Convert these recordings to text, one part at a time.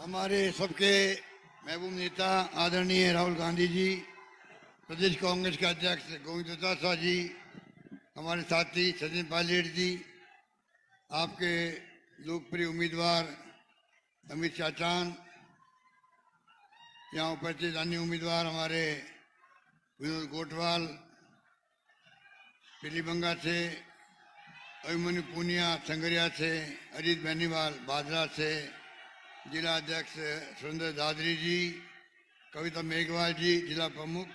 हमारे सबके महबूब नेता आदरणीय राहुल गांधी जी, प्रदेश कांग्रेस के अध्यक्ष गोविंद डोटासरा जी, हमारे साथी सचिन पायलट जी, आपके लोकप्रिय उम्मीदवार अमित चाचान, यहाँ उपस्थित अन्य उम्मीदवार हमारे विनोद गोटवाल पीलीबंगा से, अभिमन्यु पूनिया संगरिया से, अजीत बेनीवाल बादरा से, जिला अध्यक्ष सुरेंद्र दादरी जी, कविता मेघवाल जी जिला प्रमुख,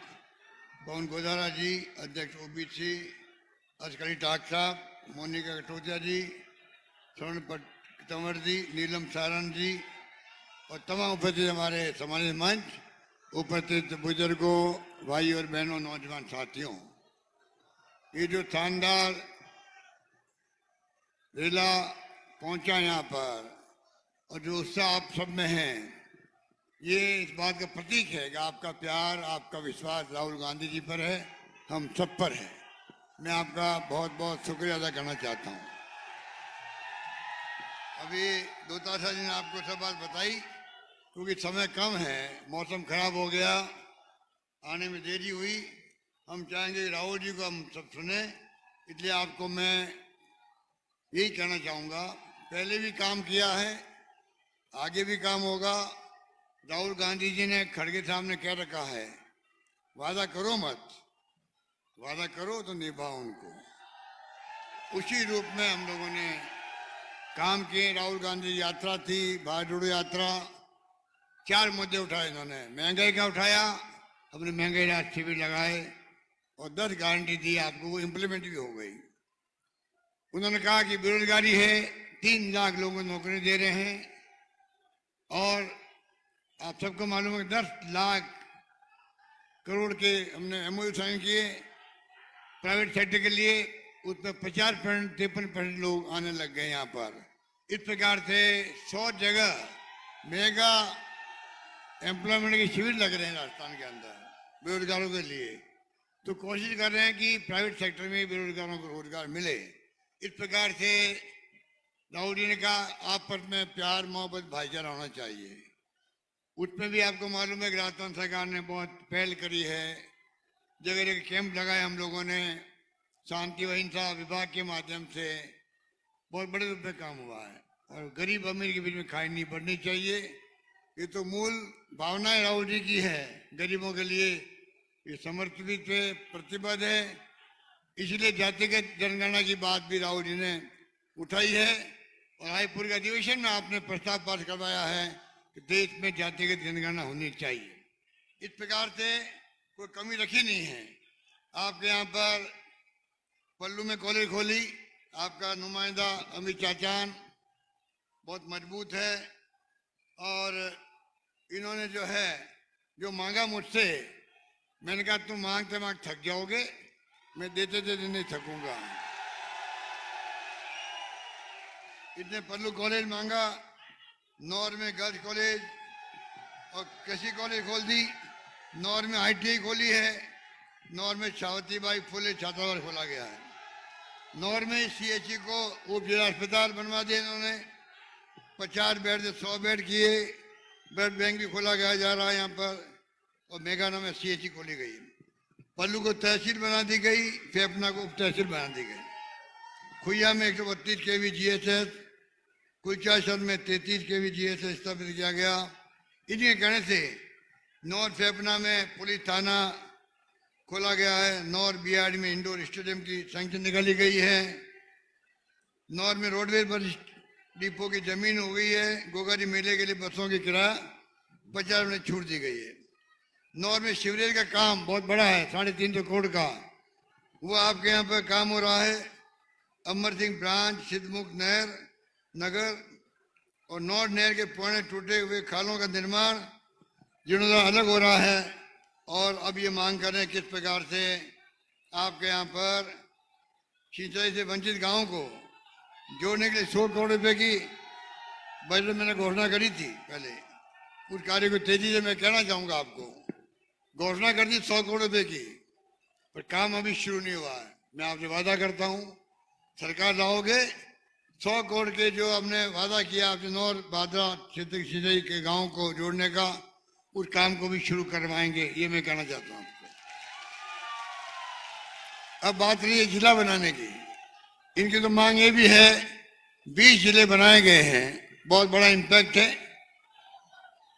पवन गोदारा जी अध्यक्ष ओबीसी, अस्करी टाक साहब, मोनिका कटोचिया जी, स्वर्ण तंवर जी, नीलम सारण जी और तमाम उपस्थित हमारे सम्मानित मंच, उपस्थित बुजुर्गों, भाई और बहनों, नौजवान साथियों, ये जो शानदार रेला पहुंचा यहाँ पर और जो उत्साह आप सब में है, ये इस बात का प्रतीक है कि आपका प्यार, आपका विश्वास राहुल गांधी जी पर है, हम सब पर है। मैं आपका बहुत बहुत शुक्रिया अदा करना चाहता हूँ। अभी डोटासरा जी ने आपको सब बात बताई, क्योंकि समय कम है, मौसम खराब हो गया, आने में देरी हुई। हम चाहेंगे राहुल जी को हम सब सुने, इसलिए आपको मैं यही कहना चाहूँगा, पहले भी काम किया है, आगे भी काम होगा। राहुल गांधी जी ने खड़गे साहब ने कह रखा है, वादा करो मत, वादा करो तो निभाओ उनको। उसी रूप में हम लोगों ने काम किए। राहुल गांधी यात्रा थी, भारत जोड़ो यात्रा, 4 मुद्दे उठाए इन्होंने। महंगाई का उठाया, अपने महंगाई राहत शिविर लगाए और 10 गारंटी दी आपको, वो इम्प्लीमेंट भी हो गई। उन्होंने कहा कि बेरोजगारी है, 3 लाख लोगों को नौकरी दे रहे हैं और आप सबको मालूम है 10 लाख करोड़ के हमने एमओयू साइन किए प्राइवेट सेक्टर के लिए, उसमें 50% 53% लोग आने लग गए यहाँ पर। इस प्रकार से 100 जगह मेगा एम्प्लॉयमेंट के शिविर लग रहे हैं राजस्थान के अंदर बेरोजगारों के लिए। तो कोशिश कर रहे हैं कि प्राइवेट सेक्टर में बेरोजगारों को रोजगार मिले। इस प्रकार से राहुल जी ने कहा आप पर में प्यार, मोहब्बत, भाईचारा होना चाहिए। उसमें भी आपको मालूम है कि राजस्थान सरकार ने बहुत पहल करी है, जगह जगह कैंप लगाए हम लोगों ने, शांति व अहिंसा विभाग के माध्यम से बहुत बड़े रूप में काम हुआ है। और गरीब अमीर के बीच में खाई नहीं पड़नी चाहिए, ये तो मूल भावनाएं राहुल जी की है। गरीबों के लिए ये समर्पित है, प्रतिबद्ध है, इसलिए जातिगत जनगणना की बात भी राहुल जी ने उठाई है और रायपुर के अधिवेशन में आपने प्रस्ताव पास करवाया है कि देश में जातिगत जनगणना होनी चाहिए। इस प्रकार से कोई कमी रखी नहीं है। आपके यहाँ पर पल्लू में कॉलेज खोली, आपका नुमाइंदा अमित चाचान बहुत मजबूत है और इन्होंने जो है जो मांगा मुझसे, मैंने कहा तुम मांगते मांग थक जाओगे, मैं देते देते नहीं थकूंगा। इसने पल्लू कॉलेज मांगा, नौर में गर्ल्स कॉलेज और कृषि कॉलेज खोल दी, नौर में ITI खोली है, नौर में सावित्रीबाई फुले छात्रावास खोला गया है, नौर में CHE को उप जिला अस्पताल बनवा दिया इन्होंने, 50 बेड से 100 बेड किए, ब्लड बैंक भी खोला गया जा रहा है यहाँ पर और मेघाना में CHE खोली गई। पल्लू को तहसील बना दी गई, फेफना को उप तहसील बना दी गई। खुइया में 132 kV GSS, कुलचासर में 33 kV GSS स्थापित किया गया। इन्हीं कहने से नौर फेफना में पुलिस थाना खोला गया है, नौर BRD में इंडोर स्टेडियम की सैंक्शन निकाली गई है, नौर में रोडवेज बस डिपो की जमीन हो गई है, गोगारी मेले के लिए बसों की किराया 50 में छूट दी गई है। नौर में सीवरेज का काम बहुत बड़ा है, 350 करोड़ का, वो आपके यहाँ पर काम हो रहा है। अमर सिंह ब्रांच, सिद्धमुख नहर नगर और नौर नहर के पुराने टूटे हुए खालों का निर्माण जीर्णोद्धार अलग हो रहा है और अब ये मांग कर रहे हैं किस प्रकार से आपके यहाँ पर सिंचाई से वंचित गांवों को जोड़ने के लिए 100 करोड़ रुपए की बजट मैंने घोषणा करी थी पहले। उस कार्य को तेजी से मैं कहना चाहूँगा आपको, घोषणा कर दी 100 करोड़ रुपए की, पर काम अभी शुरू नहीं हुआ है। मैं आपसे वादा करता हूँ सरकार लाओगे 100 करोड़ के जो हमने वादा किया बिजनौर भादरा क्षेत्र की सिंचाई के गांव को जोड़ने का, उस काम को भी शुरू करवाएंगे, ये मैं कहना चाहता हूं आपको। अब बात रही है जिला बनाने की। इनकी तो मांग ये भी है, 20 जिले बनाए गए हैं, बहुत बड़ा इम्पैक्ट है।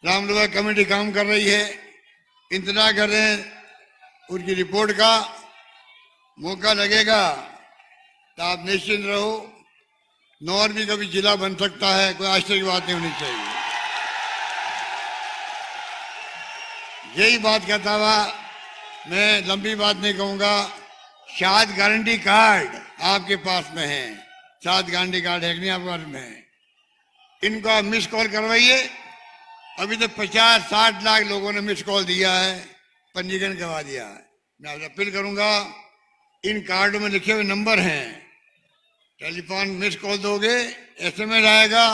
रामलोहा कमेटी काम कर रही है, इंतजार कर रहे हैं उनकी रिपोर्ट का। मौका लगेगा तो आप निश्चिंत रहो, नौर भी कभी जिला बन सकता है, कोई आश्चर्य की बात नहीं होनी चाहिए। यही बात कहता हुआ मैं लंबी बात नहीं कहूंगा। 7 गारंटी कार्ड आपके पास में है, 7 गारंटी कार्ड है कि नहीं आपके पास में? इनको आप मिस कॉल करवाइए। अभी तो 50-60 लाख लोगों ने मिस कॉल दिया है, पंजीकरण करवा दिया है। मैं आपसे अपील करूंगा, इन कार्डों में लिखे हुए नंबर हैं, टेलीफोन मिस कॉल दोगे, SMS आएगा,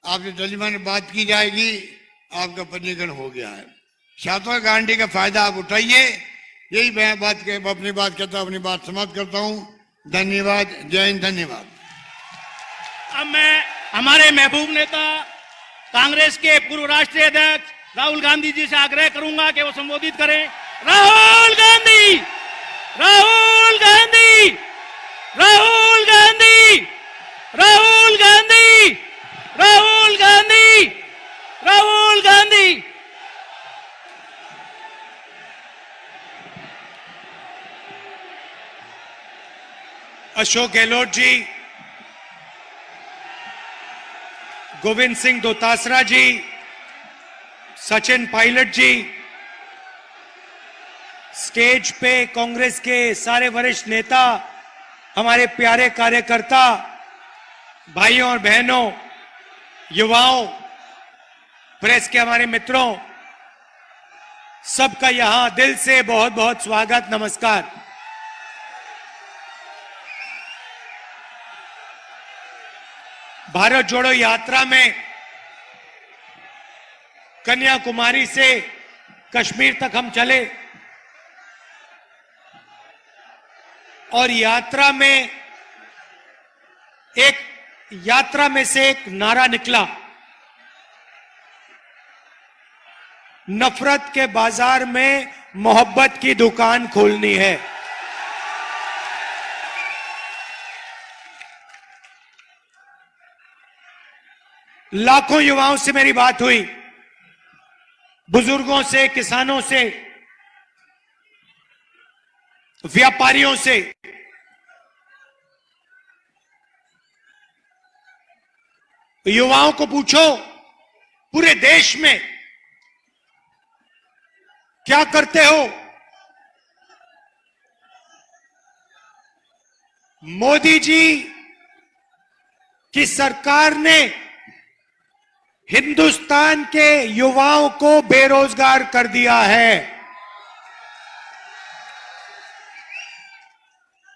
आपसे टेलीफोन में बात की जाएगी, आपका पंजीकरण हो गया है। 7 गारंटी का फायदा आप उठाइए। यही मैं अपनी बात कहता हूं, अपनी बात समाप्त करता हूं। धन्यवाद, जय हिंद, धन्यवाद। अब मैं हमारे महबूब नेता कांग्रेस के पूर्व राष्ट्रीय अध्यक्ष राहुल गांधी जी से आग्रह करूंगा कि वो संबोधित करें। राहुल गांधी, राहुल गांधी, राहुल गांधी, राहुल गांधी, राहुल गांधी, राहुल गांधी। अशोक गहलोत जी, गोविंद सिंह दोतासरा जी, सचिन पायलट जी, स्टेज पे कांग्रेस के सारे वरिष्ठ नेता, हमारे प्यारे कार्यकर्ता, भाइयों और बहनों, युवाओं, प्रेस के हमारे मित्रों, सबका यहां दिल से बहुत बहुत स्वागत, नमस्कार। भारत जोड़ो यात्रा में कन्याकुमारी से कश्मीर तक हम चले और यात्रा में से एक नारा निकला, नफरत के बाजार में मोहब्बत की दुकान खोलनी है। लाखों युवाओं से मेरी बात हुई, बुजुर्गों से, किसानों से, व्यापारियों से। युवाओं को पूछो पूरे देश में क्या करते हो? मोदी जी की सरकार ने हिंदुस्तान के युवाओं को बेरोजगार कर दिया है।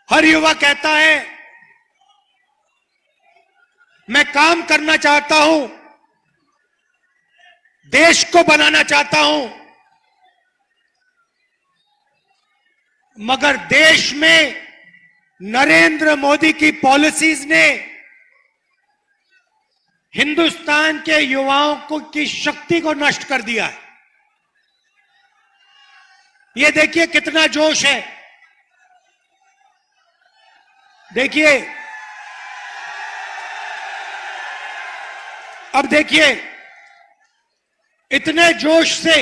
हर युवा कहता है मैं काम करना चाहता हूं, देश को बनाना चाहता हूं, मगर देश में नरेंद्र मोदी की पॉलिसीज ने हिंदुस्तान के युवाओं को की शक्ति को नष्ट कर दिया है। ये देखिए कितना जोश है, देखिए, अब देखिए, इतने जोश से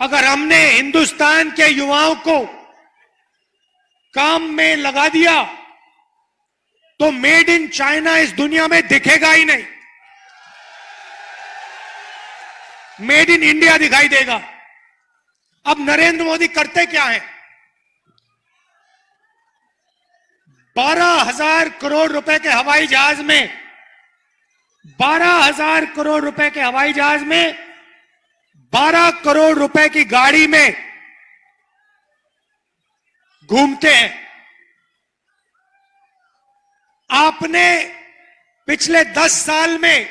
अगर हमने हिंदुस्तान के युवाओं को काम में लगा दिया तो मेड इन चाइना इस दुनिया में दिखेगा ही नहीं, मेड इन इंडिया दिखाई देगा। अब नरेंद्र मोदी करते क्या हैं? 12,000 करोड़ रुपए के हवाई जहाज में, 12,000 करोड़ रुपए के हवाई जहाज में 12 करोड़ रुपए की गाड़ी में घूमते हैं। आपने पिछले 10 साल में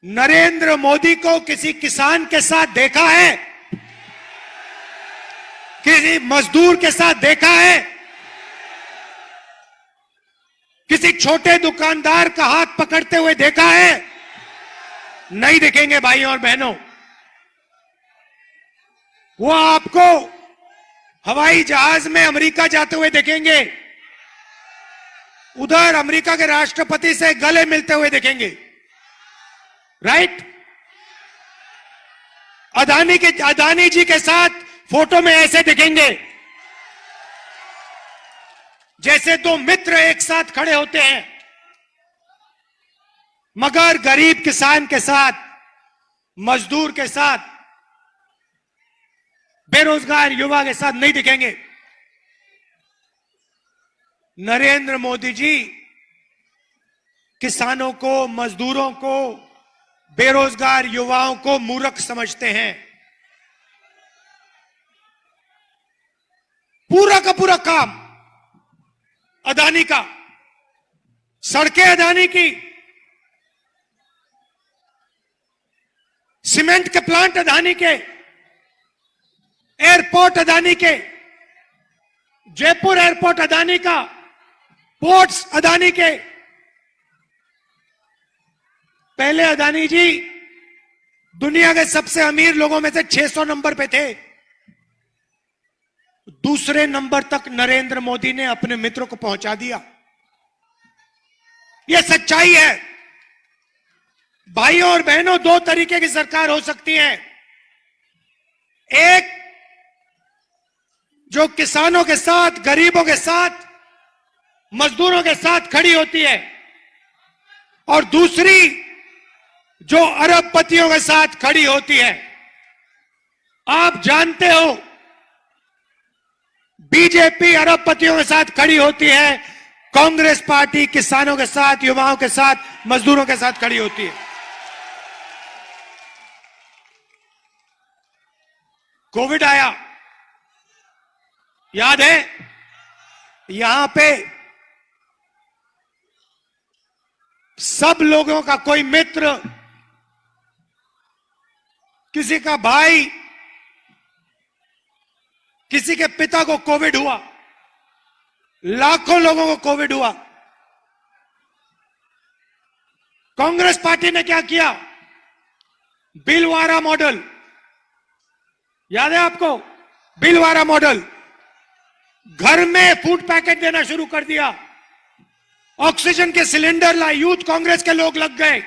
नरेंद्र मोदी को किसी किसान के साथ देखा है? किसी मजदूर के साथ देखा है? किसी छोटे दुकानदार का हाथ पकड़ते हुए देखा है? नहीं दिखेंगे भाइयों और बहनों। वो आपको हवाई जहाज में अमेरिका जाते हुए देखेंगे, उधर अमेरिका के राष्ट्रपति से गले मिलते हुए देखेंगे, राइट? अदानी जी के साथ फोटो में ऐसे दिखेंगे जैसे दो मित्र एक साथ खड़े होते हैं, मगर गरीब किसान के साथ, मजदूर के साथ, बेरोजगार युवा के साथ नहीं दिखेंगे। नरेंद्र मोदी जी किसानों को, मजदूरों को, बेरोजगार युवाओं को मूर्ख समझते हैं। पूरा का पूरा काम अदानी का, सड़कें अदानी की, सीमेंट के प्लांट अदानी के, एयरपोर्ट अदानी के, जयपुर एयरपोर्ट अदानी का, पोर्ट्स अदानी के। पहले अदानी जी दुनिया के सबसे अमीर लोगों में से 600 नंबर पे थे। दूसरे नंबर तक नरेंद्र मोदी ने अपने मित्रों को पहुंचा दिया। यह सच्चाई है। भाइयों और बहनों, दो तरीके की सरकार हो सकती है। एक जो किसानों के साथ, गरीबों के साथ, मजदूरों के साथ खड़ी होती है, और दूसरी जो अरबपतियों के साथ खड़ी होती है। आप जानते हो, बीजेपी अरबपतियों के साथ खड़ी होती है, कांग्रेस पार्टी किसानों के साथ, युवाओं के साथ, मजदूरों के साथ खड़ी होती है। कोविड आया, याद है? यहां पे सब लोगों का कोई मित्र, किसी का भाई, किसी के पिता को कोविड हुआ, लाखों लोगों को कोविड हुआ। कांग्रेस पार्टी ने क्या किया? भीलवाड़ा मॉडल, याद है आपको? भीलवाड़ा मॉडल, घर में फूड पैकेट देना शुरू कर दिया, ऑक्सीजन के सिलेंडर लाए, यूथ कांग्रेस के लोग लग गए,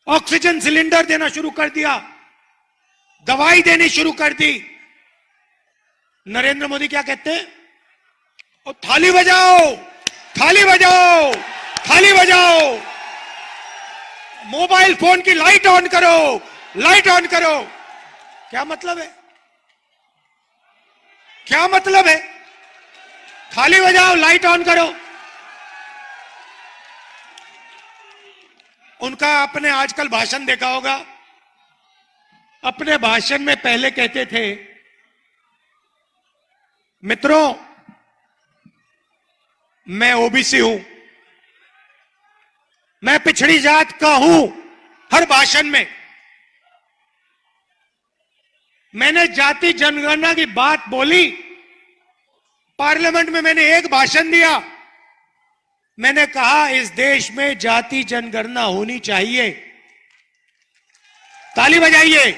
ऑक्सीजन सिलेंडर देना शुरू कर दिया, दवाई देनी शुरू कर दी। नरेंद्र मोदी क्या कहते हैं? ओ, थाली बजाओ, थाली बजाओ, थाली बजाओ, मोबाइल फोन की लाइट ऑन करो, लाइट ऑन करो। क्या मतलब है? क्या मतलब है? थाली बजाओ, लाइट ऑन करो। उनका आपने आजकल भाषण देखा होगा। अपने भाषण में पहले कहते थे, मित्रों मैं ओबीसी हूं, मैं पिछड़ी जात का हूं। हर भाषण में मैंने जाति जनगणना की बात बोली। पार्लियामेंट में मैंने एक भाषण दिया, मैंने कहा इस देश में जाति जनगणना होनी चाहिए। ताली बजाइए,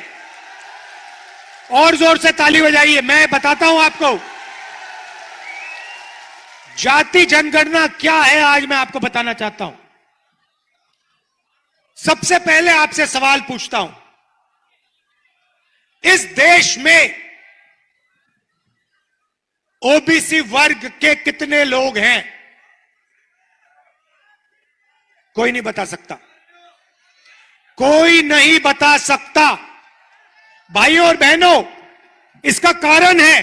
और जोर से ताली बजाइए। मैं बताता हूं आपको जाति जनगणना क्या है, आज मैं आपको बताना चाहता हूं। सबसे पहले आपसे सवाल पूछता हूं, इस देश में ओबीसी वर्ग के कितने लोग हैं? कोई नहीं बता सकता, कोई नहीं बता सकता। भाइयों और बहनों, इसका कारण है,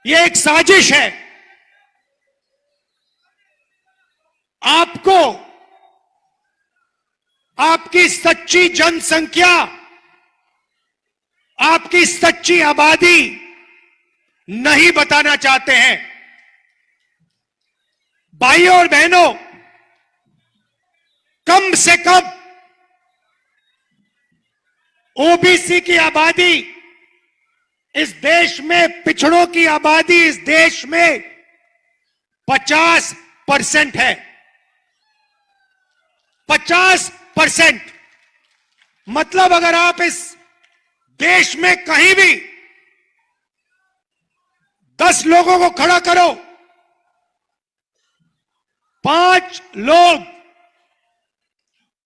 यह एक साजिश है। आपको आपकी सच्ची जनसंख्या, आपकी सच्ची आबादी नहीं बताना चाहते हैं। भाइयों और बहनों, कम से कम ओबीसी की आबादी इस देश में, पिछड़ों की आबादी इस देश में 50% है। 50%। मतलब अगर आप इस देश में कहीं भी 10 लोगों को खड़ा करो, 5 लोग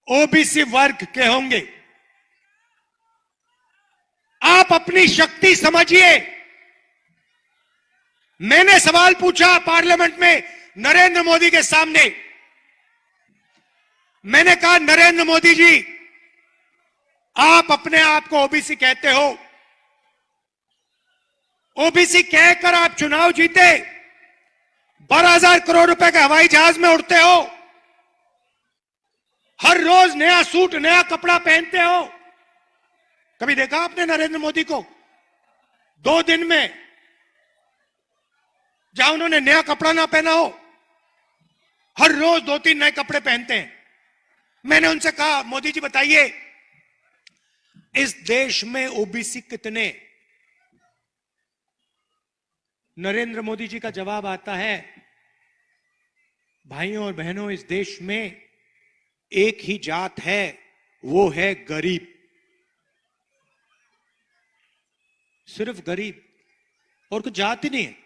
ओबीसी वर्ग के होंगे। आप अपनी शक्ति समझिए। मैंने सवाल पूछा पार्लियामेंट में नरेंद्र मोदी के सामने। मैंने कहा, नरेंद्र मोदी जी, आप अपने आप को ओबीसी कहते हो, ओबीसी कहकर आप चुनाव जीते, 12,000 करोड़ रुपए के हवाई जहाज में उड़ते हो, हर रोज नया सूट नया कपड़ा पहनते हो। कभी देखा आपने नरेंद्र मोदी को 2 दिन में जहां उन्होंने नया कपड़ा ना पहना हो? हर रोज 2-3 नए कपड़े पहनते हैं। मैंने उनसे कहा, मोदी जी बताइए, इस देश में ओबीसी कितने? नरेंद्र मोदी जी का जवाब आता है, भाइयों और बहनों, इस देश में एक ही जात है, वो है गरीब। सिर्फ गरीब, और कुछ जात ही नहीं है।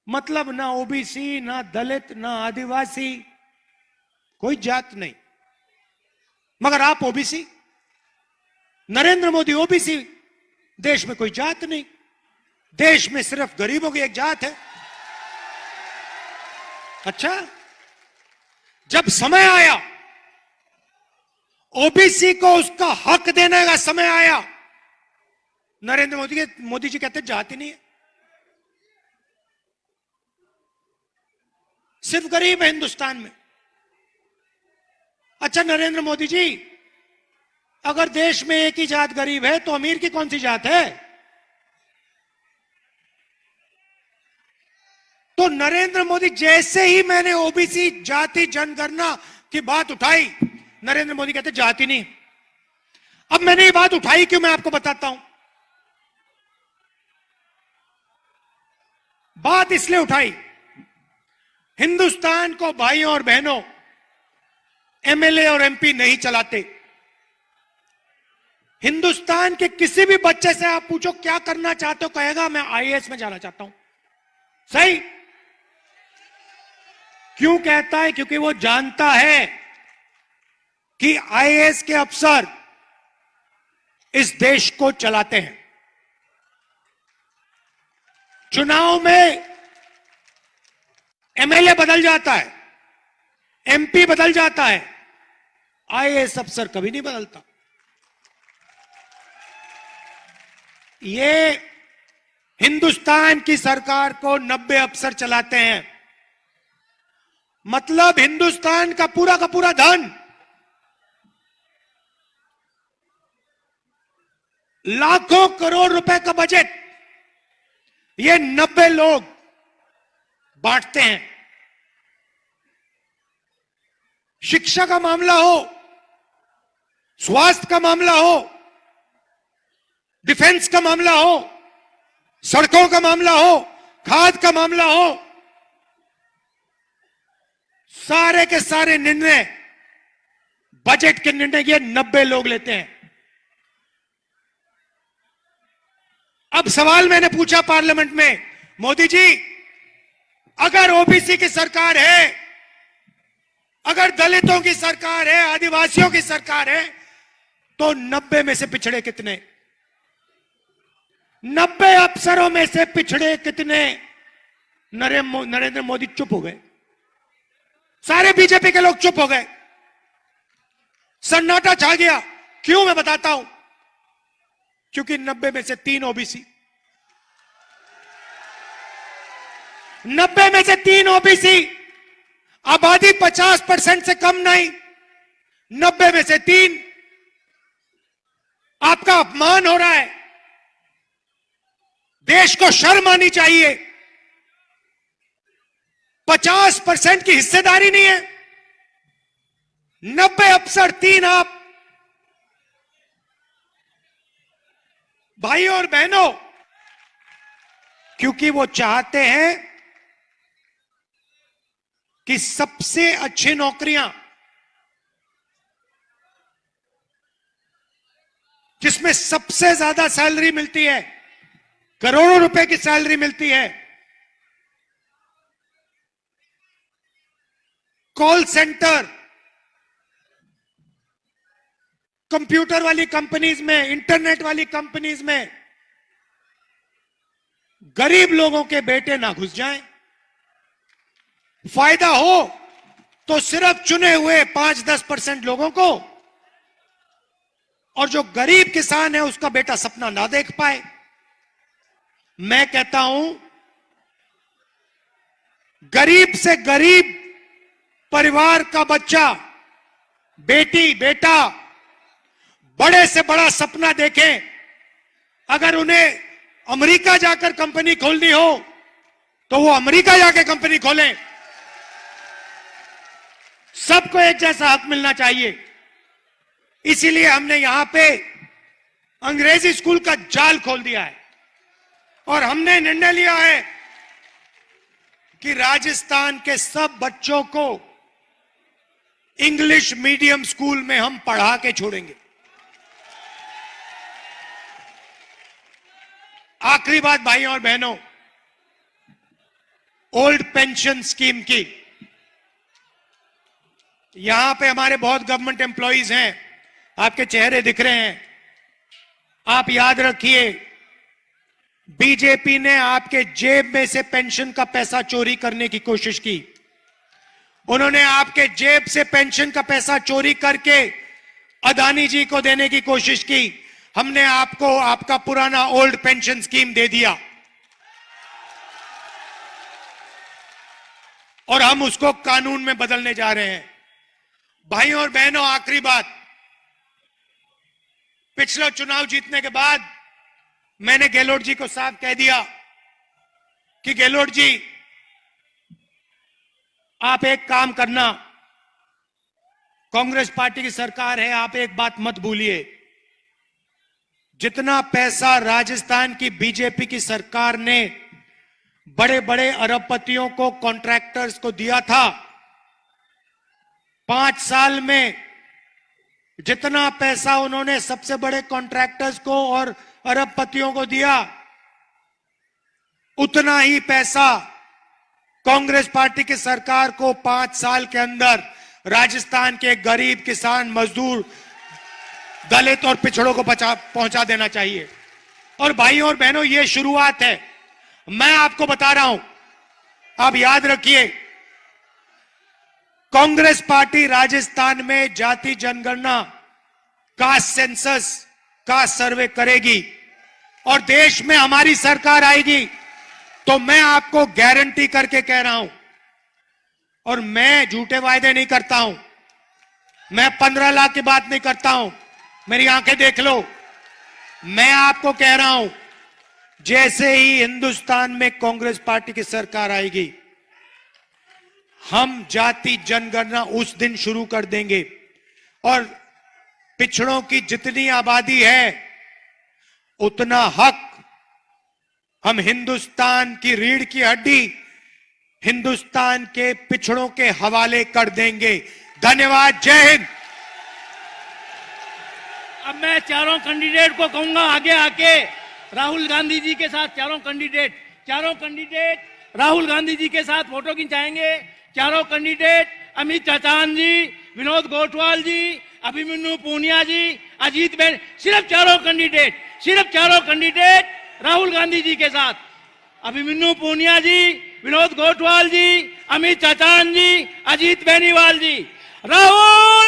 मतलब ना ओबीसी, ना दलित, ना आदिवासी, कोई जात नहीं। मगर आप ओबीसी, नरेंद्र मोदी ओबीसी। देश में कोई जात नहीं, देश में सिर्फ गरीबों की एक जात है। अच्छा, जब समय आया, ओबीसी को उसका हक देने का समय आया, नरेंद्र मोदी जी कहते जात ही नहीं है, सिर्फ गरीब है हिंदुस्तान में। अच्छा नरेंद्र मोदी जी, अगर देश में एक ही जात गरीब है, तो अमीर की कौन सी जात है? तो नरेंद्र मोदी, जैसे ही मैंने ओबीसी जाति जनगणना की बात उठाई, नरेंद्र मोदी कहते जाति नहीं। अब मैंने ये बात उठाई क्यों, मैं आपको बताता हूं। बात इसलिए उठाई, हिंदुस्तान को भाइयों और बहनों एमएलए और एमपी नहीं चलाते। हिंदुस्तान के किसी भी बच्चे से आप पूछो क्या करना चाहते हो, कहेगा मैं आईएएस में जाना चाहता हूं। सही? क्यों कहता है? क्योंकि वो जानता है कि आईएएस के अफसर इस देश को चलाते हैं। चुनाव में एमएलए बदल जाता है, एमपी बदल जाता है, आईएएस अफसर कभी नहीं बदलता। ये हिंदुस्तान की सरकार को 90 अफसर चलाते हैं। मतलब हिंदुस्तान का पूरा धन लाखों करोड़ रुपए का बजट ये 90 लोग बांटते हैं। शिक्षा का मामला हो, स्वास्थ्य का मामला हो, डिफेंस का मामला हो, सड़कों का मामला हो, खाद का मामला हो, सारे के सारे निर्णय, बजट के निर्णय ये 90 लोग लेते हैं। अब सवाल मैंने पूछा पार्लियामेंट में, मोदी जी अगर ओबीसी की सरकार है, अगर दलितों की सरकार है, आदिवासियों की सरकार है, तो 90 में से पिछड़े कितने? 90 अफसरों में से पिछड़े कितने? नरेंद्र मोदी चुप हो गए। सारे बीजेपी के लोग चुप हो गए, सन्नाटा छा गया। क्यों? मैं बताता हूं। क्योंकि 90 में से 3 ओबीसी, 90 में से 3 ओबीसी, आबादी 50% से कम नहीं, 90 में से 3। आपका अपमान हो रहा है, देश को शर्म आनी चाहिए। 50% की हिस्सेदारी नहीं है, 90 अफसर 3 आप। भाइयों और बहनों, क्योंकि वो चाहते हैं कि सबसे अच्छी नौकरियां, जिसमें सबसे ज्यादा सैलरी मिलती है, करोड़ों रुपए की सैलरी मिलती है, कॉल सेंटर, कंप्यूटर वाली कंपनीज में, इंटरनेट वाली कंपनीज में गरीब लोगों के बेटे ना घुस जाएं। फायदा हो तो सिर्फ चुने हुए 5-10% लोगों को, और जो गरीब किसान है उसका बेटा सपना ना देख पाए। मैं कहता हूं, गरीब से गरीब परिवार का बच्चा, बेटी, बेटा बड़े से बड़ा सपना देखें। अगर उन्हें अमेरिका जाकर कंपनी खोलनी हो तो वो अमेरिका जाकर कंपनी खोलें। सबको एक जैसा हक मिलना चाहिए। इसीलिए हमने यहां पे अंग्रेजी स्कूल का जाल खोल दिया है और हमने निर्णय लिया है कि राजस्थान के सब बच्चों को इंग्लिश मीडियम स्कूल में हम पढ़ा के छोड़ेंगे। आखिरी बात भाइयों और बहनों, ओल्ड पेंशन स्कीम की। यहां पे हमारे बहुत गवर्नमेंट एम्प्लॉइज हैं, आपके चेहरे दिख रहे हैं। आप याद रखिए, बीजेपी ने आपके जेब में से पेंशन का पैसा चोरी करने की कोशिश की। उन्होंने आपके जेब से पेंशन का पैसा चोरी करके अदानी जी को देने की कोशिश की। हमने आपको आपका पुराना ओल्ड पेंशन स्कीम दे दिया और हम उसको कानून में बदलने जा रहे हैं। भाइयों और बहनों, आखिरी बात, पिछला चुनाव जीतने के बाद मैंने गहलोत जी को साफ कह दिया कि गहलोत जी, आप एक काम करना, कांग्रेस पार्टी की सरकार है, आप एक बात मत भूलिए, जितना पैसा राजस्थान की बीजेपी की सरकार ने बड़े बड़े अरबपतियों को, कॉन्ट्रैक्टर्स को दिया था, 5 साल में जितना पैसा उन्होंने सबसे बड़े कॉन्ट्रैक्टर्स को और अरबपतियों को दिया, उतना ही पैसा कांग्रेस पार्टी की सरकार को 5 साल के अंदर राजस्थान के गरीब किसान, मजदूर, दलित और पिछड़ों को पहुंचा देना चाहिए। और भाइयों और बहनों, ये शुरुआत है। मैं आपको बता रहा हूं, आप याद रखिए, कांग्रेस पार्टी राजस्थान में जाति जनगणना, कास्ट सेंसस का सर्वे करेगी और देश में हमारी सरकार आएगी तो मैं आपको गारंटी करके कह रहा हूं, और मैं झूठे वायदे नहीं करता हूं, मैं 15 लाख की बात नहीं करता हूं, मेरी आंखें देख लो। मैं आपको कह रहा हूं, जैसे ही हिंदुस्तान में कांग्रेस पार्टी की सरकार आएगी, हम जाति जनगणना उस दिन शुरू कर देंगे और पिछड़ों की जितनी आबादी है उतना हक हम हिंदुस्तान की रीढ़ की हड्डी, हिंदुस्तान के पिछड़ों के हवाले कर देंगे। धन्यवाद। जय हिंद। अब मैं चारों कैंडिडेट को कहूंगा आगे आके राहुल गांधी जी के साथ, चारों कैंडिडेट राहुल गांधी जी के साथ फोटो खिंचाएंगे। चारों कैंडिडेट, अमित चाचान जी, विनोद गोठवाल जी, अभिमन्यु पूनिया जी, अजीत बेन, सिर्फ चारों कैंडिडेट राहुल गांधी जी के साथ, अभिमन्यु पूनिया जी, विनोद गोठवाल जी, अमित चाचान जी, अजीत बेनीवाल जी। राहुल